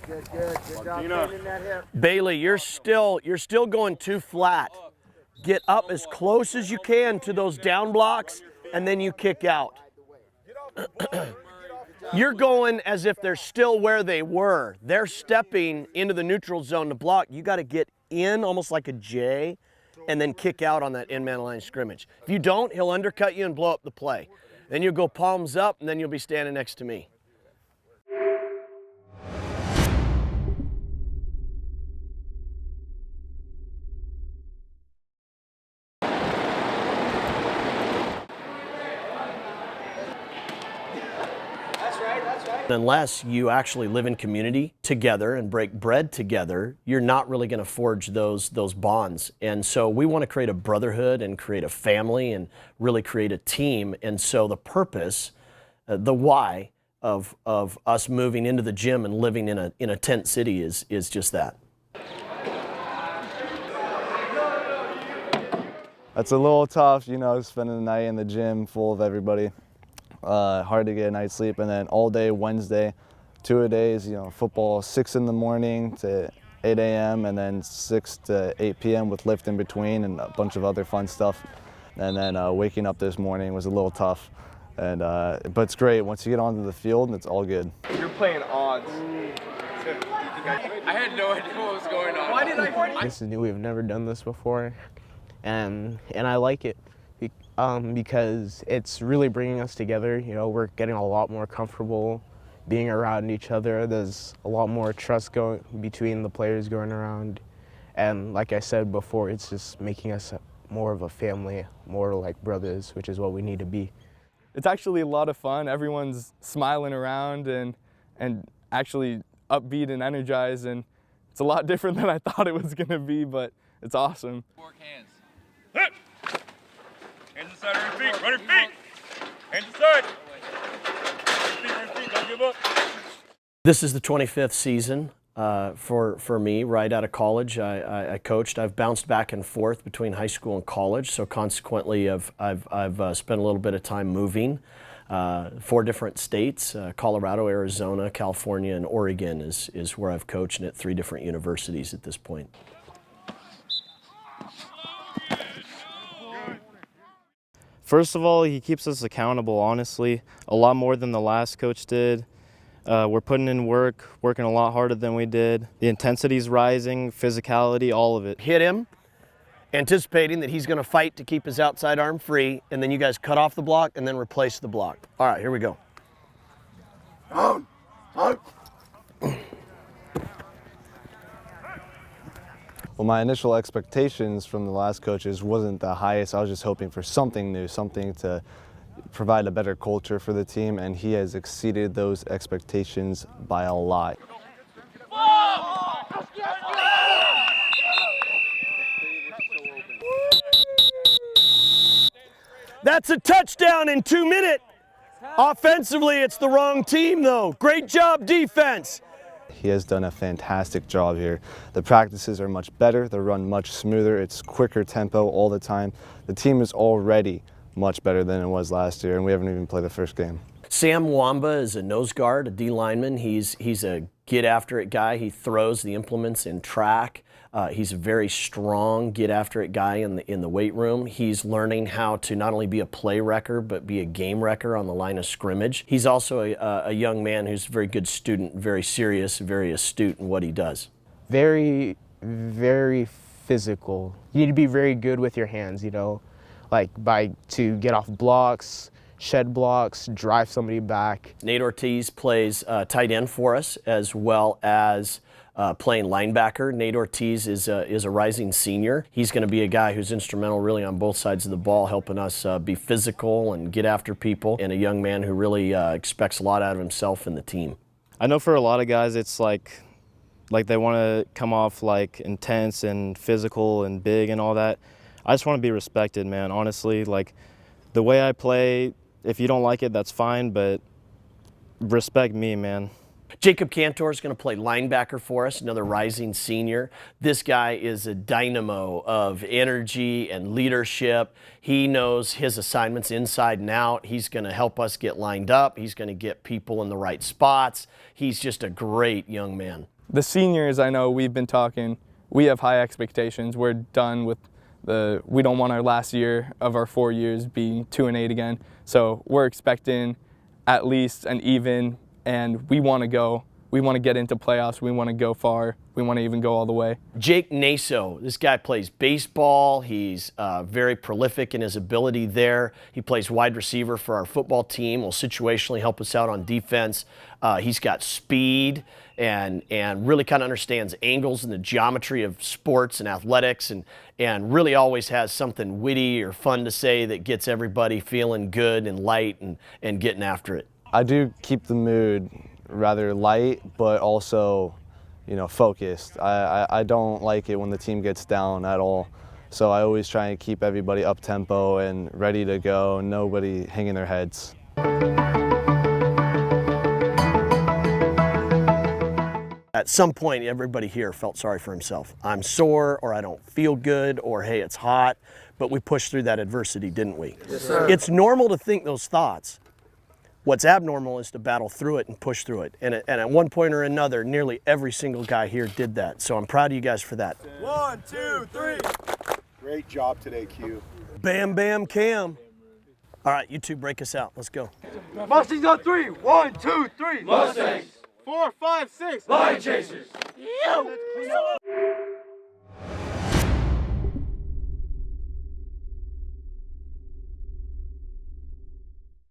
Good job bending that hip. Bailey, you're still going too flat. Get up as close as you can to those down blocks, and then you kick out. You're going as if they're still where they were. They're stepping into the neutral zone to block. You got to get in almost like a J and then kick out on that in-man line scrimmage. If you don't, he'll undercut you and blow up the play. Then you'll go palms up, and then you'll be standing next to me. Unless you actually live in community together and break bread together, you're not really going to forge those bonds. And so we want to create a brotherhood and create a family and really create a team. And so the purpose, the why of us moving into the gym and living in a tent city is just that. That's a little tough, you know, spending the night in the gym full of everybody. Hard to get a night's sleep, and then all day Wednesday, 2-a-days, you know, football 6 in the morning to 8 a.m. and then 6 to 8 p.m. with lift in between and a bunch of other fun stuff. And then waking up this morning was a little tough, and but it's great once you get onto the field and it's all good. You're playing odds. I had no idea what was going on. Why did I? This is new. We've never done this before, and I like it. Because it's really bringing us together. You know, we're getting a lot more comfortable being around each other. There's a lot more trust going between the players going around. And like I said before, it's just making us more of a family, more like brothers, which is what we need to be. It's actually a lot of fun. Everyone's smiling around and actually upbeat and energized, and it's a lot different than I thought it was gonna be, but it's awesome. Fork hands. Hit. Hands inside her feet, run her feet. Hands inside. Run her feet, don't give up. This is the 25th season for me right out of college. I coached. I've bounced back and forth between high school and college, so consequently I've spent a little bit of time moving. 4 different states, Colorado, Arizona, California, and Oregon is where I've coached, and at 3 different universities at this point. First of all, he keeps us accountable, honestly, a lot more than the last coach did. We're putting in work, working a lot harder than we did. The intensity's rising, physicality, all of it. Hit him, anticipating that he's going to fight to keep his outside arm free, and then you guys cut off the block and then replace the block. All right, here we go. Well, my initial expectations from the last coaches wasn't the highest. I was just hoping for something new, something to provide a better culture for the team, and he has exceeded those expectations by a lot. That's a touchdown in 2 minutes. Offensively, it's the wrong team, though. Great job, defense. He has done a fantastic job here. The practices are much better, the run much smoother, it's quicker tempo all the time. The team is already much better than it was last year, and we haven't even played the first game. Sam Wamba is a nose guard, a D lineman. He's a get-after-it guy. He throws the implements in track. He's a very strong get-after-it guy in the weight room. He's learning how to not only be a play wrecker, but be a game wrecker on the line of scrimmage. He's also a young man who's a very good student, very serious, very astute in what he does. Very, very physical. You need to be very good with your hands, you know, like to get off blocks, shed blocks, drive somebody back. Nate Ortiz plays tight end for us, as well as playing linebacker. Nate Ortiz is a rising senior. He's going to be a guy who's instrumental really on both sides of the ball, helping us be physical and get after people, and a young man who really expects a lot out of himself and the team. I know for a lot of guys it's like they want to come off like intense and physical and big and all that. I just want to be respected, man, honestly. Like the way I play, if you don't like it, that's fine, but respect me, man. Jacob Cantor is going to play linebacker for us, another rising senior. This guy is a dynamo of energy and leadership. He knows his assignments inside and out. He's going to help us get lined up. He's going to get people in the right spots. He's just a great young man. The seniors, I know we've been talking, we have high expectations. We're done with we don't want our last year of our 4 years being 2-8 again. So we're expecting at least an even, and we want to go. We want to get into playoffs. We want to go far. We want to even go all the way. Jake Naso, this guy plays baseball. He's very prolific in his ability there. He plays wide receiver for our football team, will situationally help us out on defense. He's got speed and really kind of understands angles and the geometry of sports and athletics, and really always has something witty or fun to say that gets everybody feeling good and light and getting after it. I do keep the mood rather light, but also, you know, focused. I don't like it when the team gets down at all. So I always try and keep everybody up tempo and ready to go, nobody hanging their heads. At some point, everybody here felt sorry for himself. I'm sore, or I don't feel good, or hey, it's hot, but we pushed through that adversity, didn't we? Yes, sir. It's normal to think those thoughts. What's abnormal is to battle through it and push through it. And at one point or another, nearly every single guy here did that. So I'm proud of you guys for that. 1, 2, 3. Great job today, Q. Bam, bam, Cam. All right, you two break us out. Let's go. Mustangs on 3. 1, 2, 3. Mustangs. 4, 5, 6. Lion chasers.